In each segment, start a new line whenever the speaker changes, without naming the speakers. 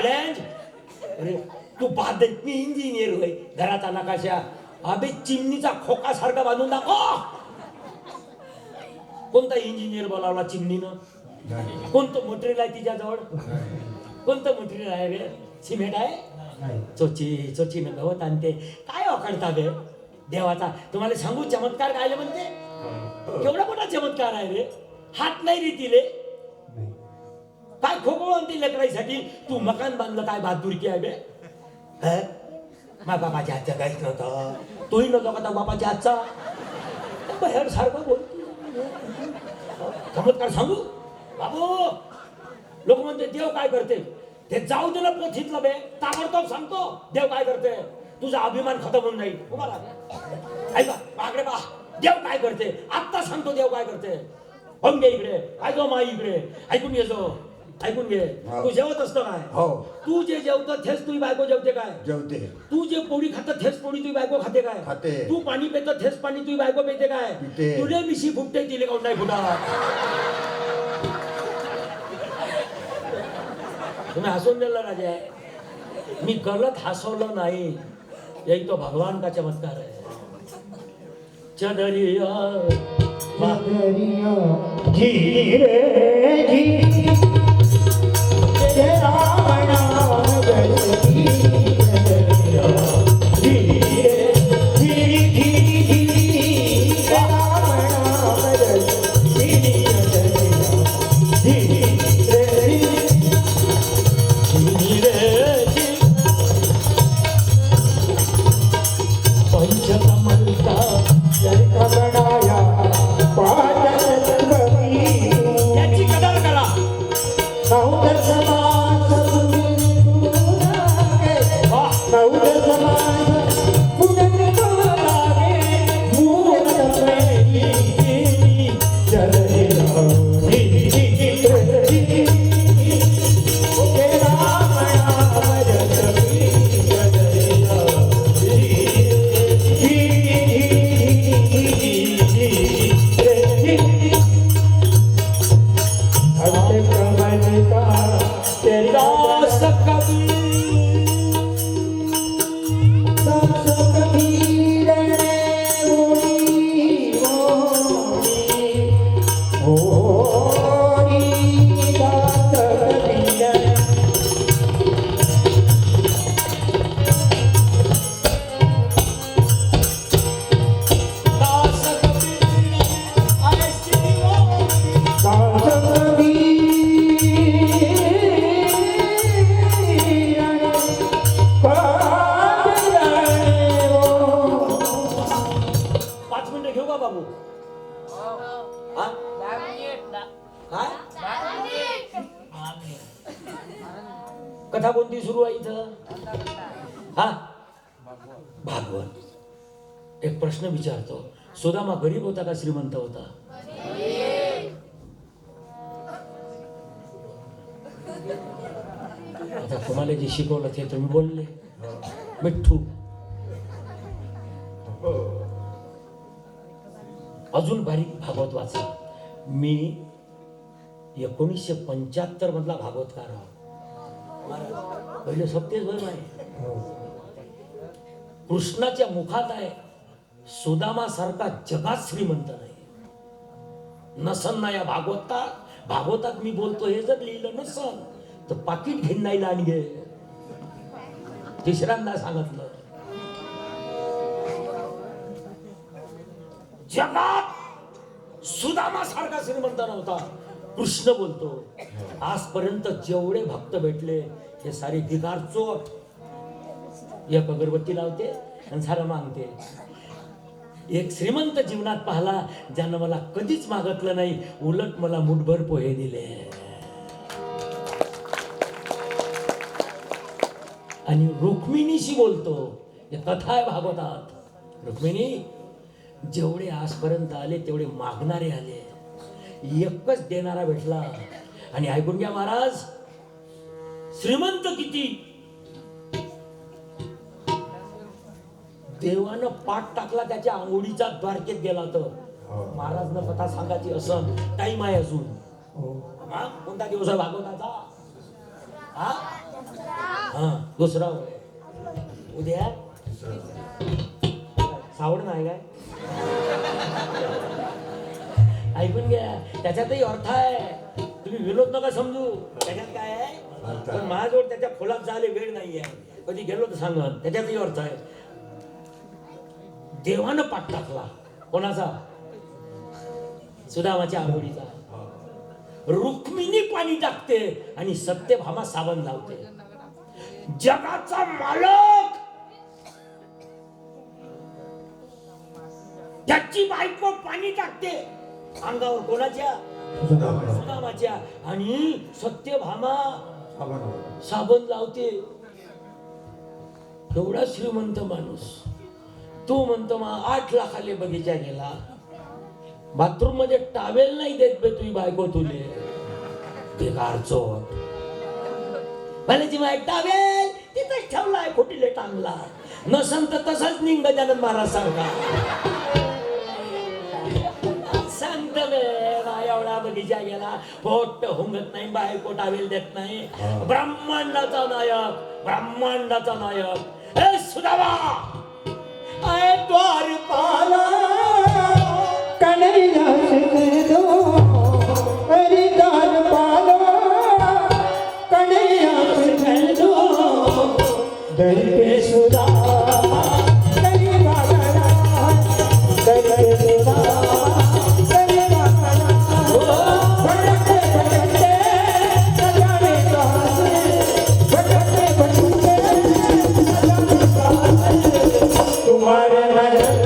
अरे तू बादमी इंजिनियर होय, घराचा नकाशा अबे चिमणीचा खोका सारखा बांधून दाखव. कोणता इंजिनियर बोलावला चिमणीनं? कोणतं मटेरियल आहे तिच्याजवळ? कोणतं मटेरियल आहे रे? सिमेंट आहे? चोची चोचीनं गवत आणते. काय अकडता बे देवाचा? तुम्हाला सांगू चमत्कार काय म्हणते? केवढा मोठा चमत्कार आहे रे. हात नाही रीतीले काय खोको आणते लेकराईसाठी. तू मकान बांधलं काय बहादुरकी आहे बे? मा बापाच्या हातचा काहीच नव्हतं. तोही नव्हता का बापाच्या हातचा? बाहेर सारखं बोल. चमत्कार सांगू बाबू? लोक म्हणते देव काय करते? ते जाऊ दे ना पोथीतलं बे. ताबडतोब सांगतो देव काय करते. तुझा अभिमान खतम होऊन जाईल. उभा राहा. ऐका माकडे बा, देव काय करते आत्ता सांगतो. देव काय करते? हो घे इकडे. ऐकतो माई इकडे. ऐकून घे जो. ऐकून घे. तू जेवत असतो काय?
हो.
तू जे जेवतो तेच तुझी बायको जेवते काय?
जेवते.
तू जे पोळी खात तेच पोळी तुझी बायको खाते काय?
खाते.
तू पाणी पितो तेच पाणी तुझी बायको पिते काय?
पिते.
तुले मिशी फुटते तिले काऊन नाही फुटत? तुम्ही हसून दिला राजा. मी गलत हसवलं नाही. यही तो भगवान का चमत्कार है. चदरिया
धीरे धीरे रावण बसती धीरे धीरे धीरे रावण बसती पंचकमलता बनाया
याची कदर करा. कथा कोणती सुरू आहे इथं? हा भागवत. एक प्रश्न विचारतो. सुदामा गरीब होता का श्रीमंत होता? आता तुम्हाला जे शिकवलं ते तुम्ही बोलले. मिठ्ठू अजून बारीक भागवत वाचा. मी 1975 मधला भागवतकार आहोत. पहिले सत्तेच भर नाही. कृष्णाच्या मुखात आहे सुदामा सारखा जगात श्रीमंत नाही. नसन ना या भागवतात मी बोलतो हे जर लिहिलं नसन तर पाकिट घेऊन नाही लांडगे. तिसऱ्यांदा सांगितलं जगात सुदामा सारखा श्रीमंत नव्हता. कृष्ण बोलतो आजपर्यंत जेवढे भक्त भेटले हे सारे भिकार चोट. एक अगरबत्ती लावते आणि सारं मागते. एक श्रीमंत जीवनात पाहला ज्यानं मला कधीच मागितलं नाही, उलट मला मुठभर पोहे दिले. आणि रुक्मिणीशी बोलतो. हे कथा आहे भागवतात. रुक्मिणी जेवढे आजपर्यंत आले तेवढे मागणारे आले, एकच देणारा भेटला. आणि ऐकून घ्या महाराज, श्रीमंत किती देवानं पाठ टाकला त्याच्या आंघोळीच्या द्वारकेत गेला. तर महाराजनं कथा सांगायची असं टाइम आहे अजून. कोणता दिवस आहे भागवताचा? हा दुसरा होय. उद्या सावड नाही काय ऐकून घ्या, त्याच्यातही अर्थ आहे. तुम्ही विनोद नका समजू, त्याच्यात काय आहे. पण माझ्याजवळ त्याच्या खोलात जायला वेळ नाही आहे, कधी गेलो तर सांगन. त्याच्यातही अर्थ आहे. देवानं पाठ टाकला कोणाचा? सुदामाच्या आंघोळीचा. रुक्मिणी पाणी टाकते आणि सत्यभामा साबण लावते. जगाचा मालक त्याची बायको पाणी टाकते अंगावर कोणाच्या? सुदामाच्या. आणि सत्यभामा साबण लावते. एवढा श्रीमंत माणूस तू म्हणतो 8 लाखाले बगीचा गेला, बाथरूम मध्ये टावेल नाही देत बे तुझी बायको तुले. बेकारचो भलेची माय टावेल तिथंच ठेवलाय, खोटीले टांगला नसन तर तसाच निघ गजानन महाराज सांगा. सांगत बे एवढा बगीचा गेला, पोट हुंगत नाही, बायको टावेल देत नाही. ब्रह्मांडाचा नायक, ब्रह्मांडाचा नायक हे सुदामा आय द्वारपाला
कन्हैया से दो हरि द्वारपाला कन्हैया से दो दर पे सुदामा दर बागड़ा दर पे सुदामा दर बागड़ा भटकते भटकते न जाने कहाँ से भटकते भटकते न जाने कहाँ से तुम्हारे नजर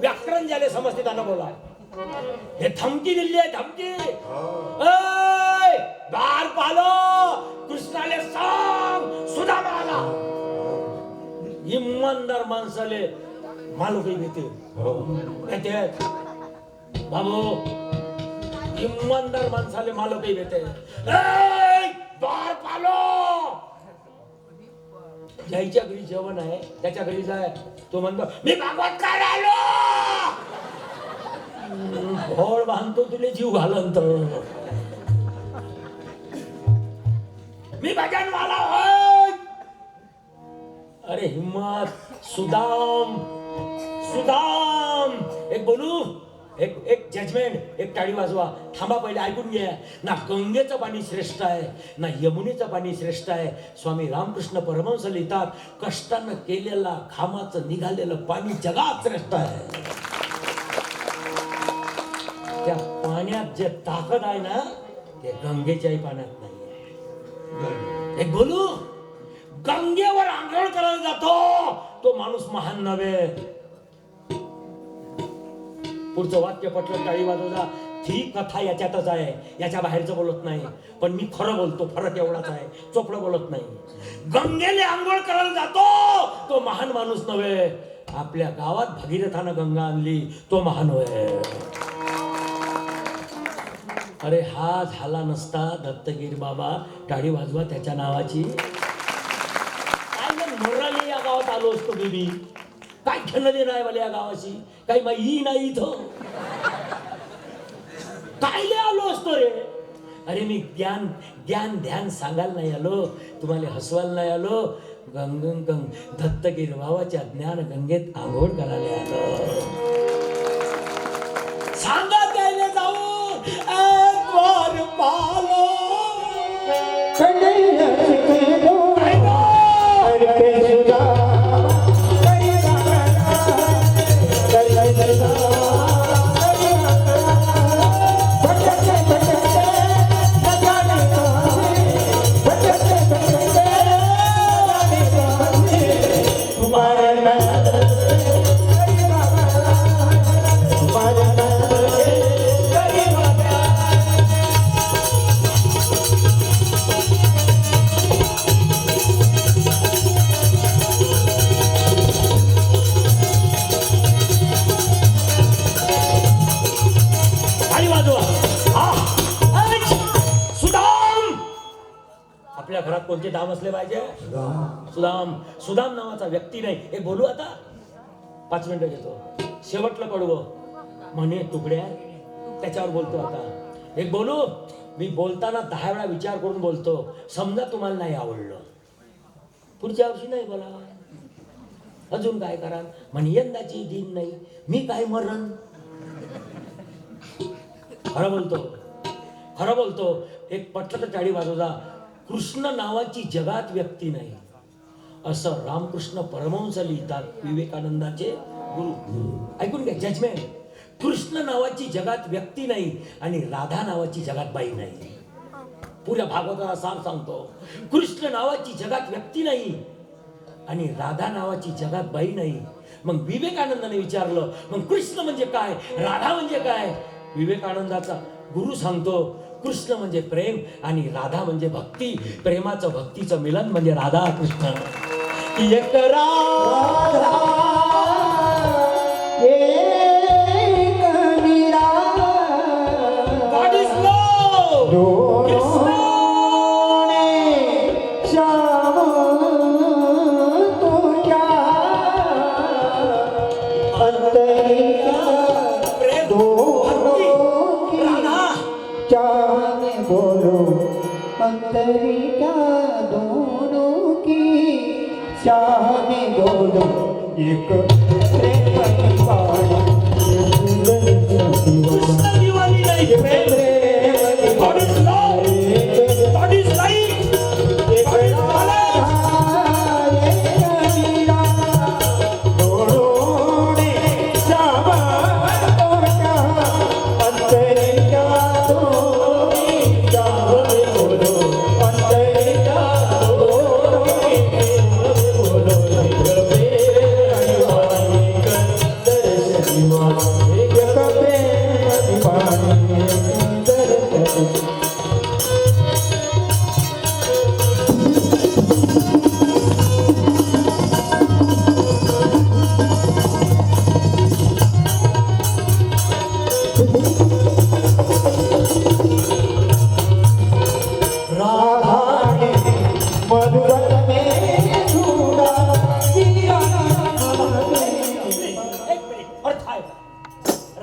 व्याकरण ज्याला समजते त्यांना बोला. हे धमकी दिली आहे, धमकी. दार पालो कृष्णाले सांग सुदामा आला. इमानदार माणसाले मालूक येते बाबू, इमानदार माणसाले मालूक येते. दार पालो ज्याच्या घरी जेवण आहे त्याच्या घरी जाय. तो म्हणतो मी भागवत काय आलो, घोड बांधतो तुले जीव घालंत. मी भजन वाला होय. अरे हिम्मत सुदाम, सुदाम एक बोलू, एक जजमेंट, एक टाळी वाजवा. थांबा पहिले ऐकून घ्या. ना गंगेचं पाणी श्रेष्ठ आहे ना यमुनेचं पाणी श्रेष्ठ आहे. स्वामी रामकृष्ण परमहंस लिहितात कष्टानं केलेला घामाचं निघालेलं पाणी जगात श्रेष्ठ आहे. त्या पाण्यात जे ताकद आहे ना ते गंगेच्याही पाण्यात नाही. एक बोलू, गंगेवर आंघोळ करायला जातो तो माणूस महान नव्हे. पुढचं वाक्य पटलं टाळी वाजवला. ही कथा याच्यातच आहे, याच्या बाहेरचं बोलत नाही. पण मी खरं बोलतो, फरक एवढाच आहे, चोपडं बोलत नाही. गंगेले आंघोळ करायला जातो तो महान माणूस नव्हे. आपल्या गावात भगीरथानं गंगा आणली तो महान होय. अरे हा झाला नसता दत्तगिरी बाबा, टाळी वाजवा त्याच्या नावाची. काय मोराले या गावात आलो असतो बेबी, काय घेणं देणं आहे मला या गावाची, काही माहिती नाही इथं. कायले आलो असतो रे. अरे मी ज्ञान ज्ञान ध्यान सांगायला नाही आलो, तुम्हाला हसवायला नाही आलो. गंग दत्तगिरी बाबाच्या ज्ञान गंगेत आंघोळ करायला आलो. सांगा त्याने जाऊन द्वार पालो कोणते दाम असले पाहिजे? सुदाम नावाचा व्यक्ती नाही. हे बोलू आता 5 मिनिटं घेतो. शेवटलं कडवं म्हणे तुकड्या, त्याच्यावर बोलतो आता. एक बोलू, मी बोलताना 10 वेळा विचार करून बोलतो. समजा तुम्हाला नाही आवडलं, पुढच्या वर्षी नाही बोला. अजून काय करा म्हणे यंदाची दिन नाही, मी काय मरण. खरं बोलतो. एक पटलं तर टाळी वाजवजा. कृष्ण नावाची जगात व्यक्ती नाही असं रामकृष्ण परमहंस लिहितात, विवेकानंदाचे गुरु. ऐकून घ्या, जजमेंट. कृष्ण नावाची जगात व्यक्ती नाही आणि राधा नावाची जगात बाई नाही. पुऱ्या भागवताला सांगतो, कृष्ण नावाची जगात व्यक्ती नाही आणि राधा नावाची जगात बाई नाही. मग विवेकानंदाने विचारलं, मग कृष्ण म्हणजे काय, राधा म्हणजे काय? विवेकानंदाचा गुरु सांगतो, कृष्ण म्हणजे प्रेम आणि राधा म्हणजे भक्ती. प्रेमाचं भक्तीचं मिलन म्हणजे राधा कृष्ण. एक राधा एक Meera, God is love, Krishna Shyam तो क्या अंतरिया प्रेम भक्ती राधा
चाहे बोलो अंतरिका दोनों की, चाहे बोलो एक प्रेम की वाणी.
कृष्ण दिवाली नाही, प्रेम. God is love, God is life, God is knowledge.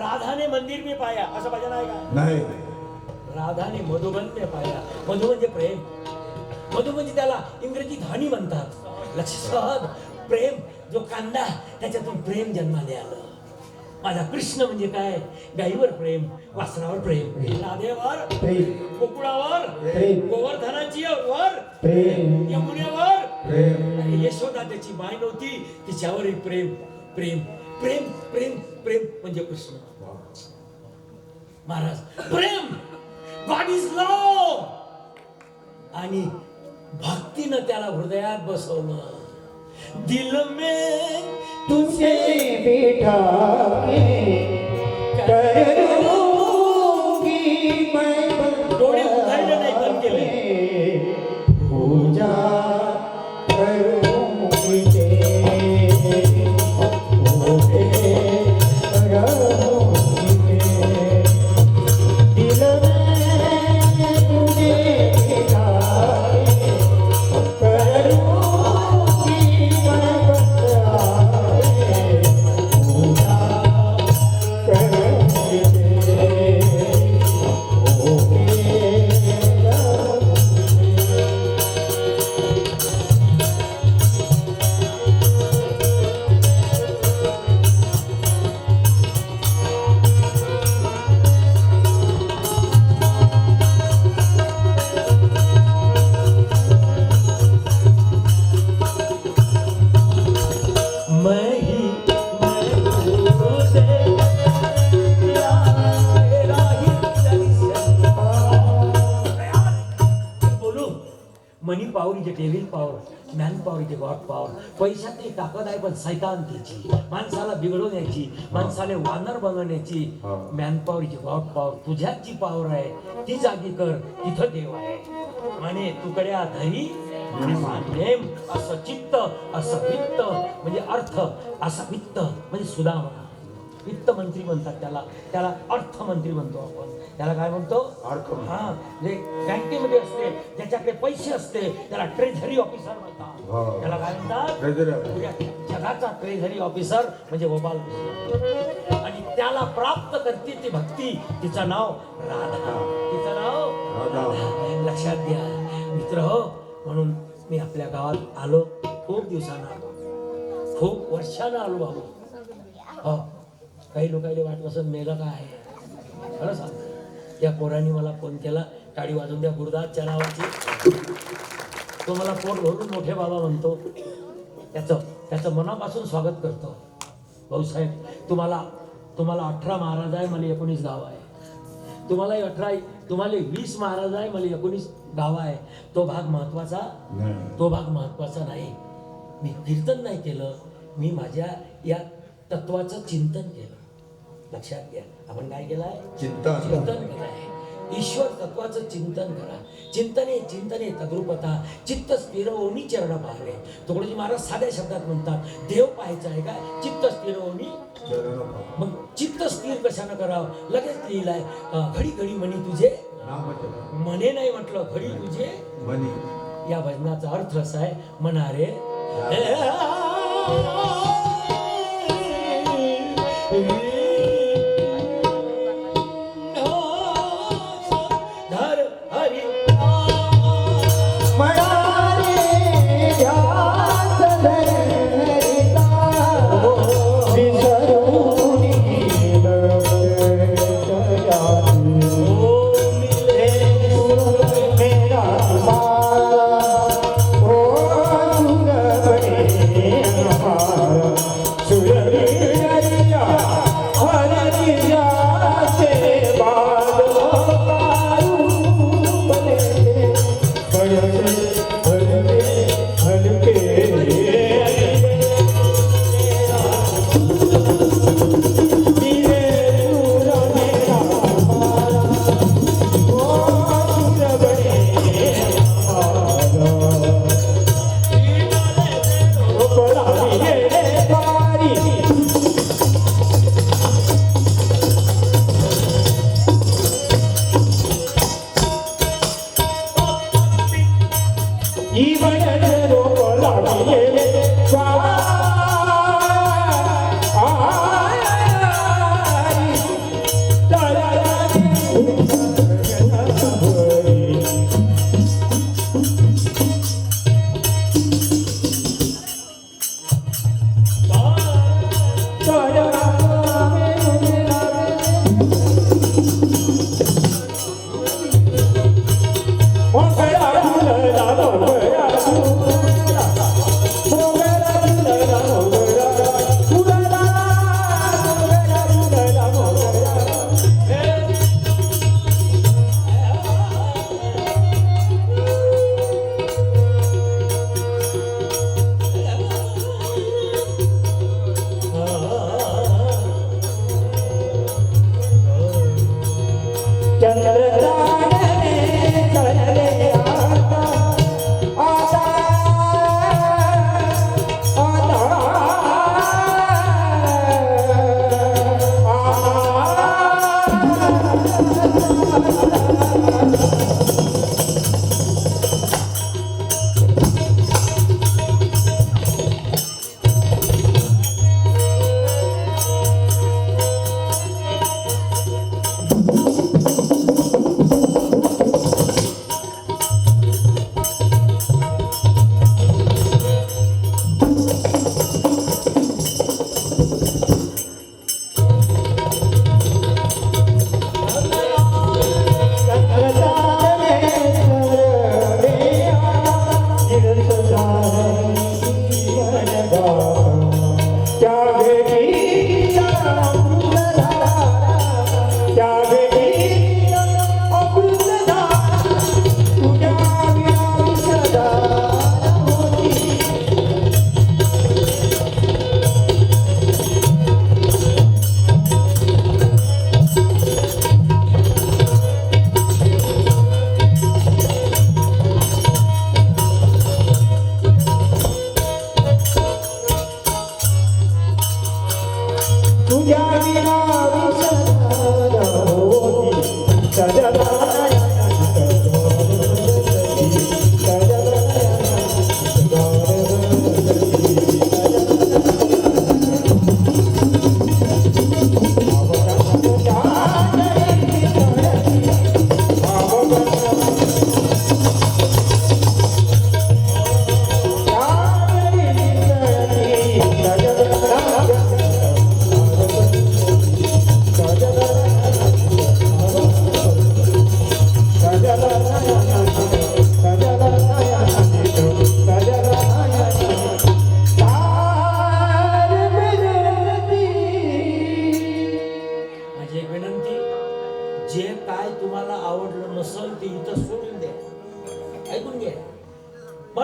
Radha ने मंदिर में पाया, असं भजन आहे का?
नाही.
राधा ने मधुबन में पाया. मधु म्हणजे प्रेम. मधु म्हणजे त्याला इंग्रजीत हनी म्हणतात. लक्षात, प्रेम जो कांदा त्याच्यातून प्रेम जन्माला आलं. माझा कृष्ण म्हणजे काय? गाईवर प्रेम, वासरावर प्रेम, राधेवर
प्रेम,
गोकुळावर
प्रेम,
गोवर्धनाची वर
प्रेम,
यमुनेवर
प्रेम.
आणि यशोदा त्याची माय नव्हती, तिच्यावरही प्रेम. प्रेम प्रेम प्रेम प्रेम म्हणजे कृष्ण. महाराज प्रेम, गॉड इज लव्ह. आणि भक्तीनं त्याला हृदयात बसवलं. दिल में
तुझे बिठा के करूंगी मैं,
डोळे उघडले नाही, बंद केले.
पूजा करूंगी तेरी, करूंगी दिल में तुझे बिठा के करूंगी मैं पूजा करूंगी तेरी.
Money power is devil power, man power is god power. पैशातली ताकद आहे पण सैतान त्याची, माणसाला बिघडवण्याची, माणसाला वानर बनवण्याची. Man power is god power. तुझ्यात जी पॉवर आहे ती जागी कर, तिथं देव आहे. म्हणे तुकड्या धरी नेम, असं चित्त, असं वित्त म्हणजे अर्थ, असा वित्त म्हणजे सुदामा. वित्त मंत्री म्हणतात त्याला, त्याला अर्थमंत्री म्हणतो आपण. त्याला काय म्हणतो? हा, जे बँकेमध्ये असते, ज्याच्याकडे पैसे असते त्याला ट्रेझरी ऑफिसर म्हणतात. त्याला काय म्हणतात? जगाचा ट्रेझरी ऑफिसर म्हणजे गोपाल कृष्ण. आणि त्याला प्राप्त करते ती भक्ती, तिचं नाव राधा. तिचं नाव राधा. लक्षात घ्या मित्र हो. म्हणून मी आपल्या गावात आलो, खूप दिवसानं आलो, खूप वर्षानं आलो बाबू. हो, काही लोकांना वाटत असं मेलं काय आहे. खरं सांग, त्या पोरांनी मला फोन केला, टाळी वाजून द्या गुरुदासच्या नावाची. तो मला पोट भरून मोठे बाबा म्हणतो. त्याचं मनापासून स्वागत करतो. भाऊसाहेब, तुम्हाला 18 महाराज आहे, मला 19 गाव आहे. तुम्हाला 20 महाराज आहे, मला 19 गाव आहे. तो भाग महत्वाचा, तो भाग महत्वाचा नाही. मी कीर्तन नाही केलं, मी माझ्या या तत्वाचं चिंतन केलं. लक्षात घ्या, आपण काय केलंय? चिंतन केलंय. ईश्वर तत्वाचं चिंतन करा. चिंतने तद्रुपता, चित्त स्थिर होणी चरण पाहावे. तुकडोजी महाराज साध्या शब्दात म्हणतात, देव पाहायचं आहे काय? चित्त स्थिर होणी. मग चित्त स्थिर कशानं करावं? लगेच लिहिलाय, घडी घडी म्हणी तुझे मने नाही म्हटलं, घडी तुझे या भजनाचा अर्थ असा आहे, म्हणारे धर हरी
Oh,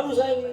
माणूस आहे मी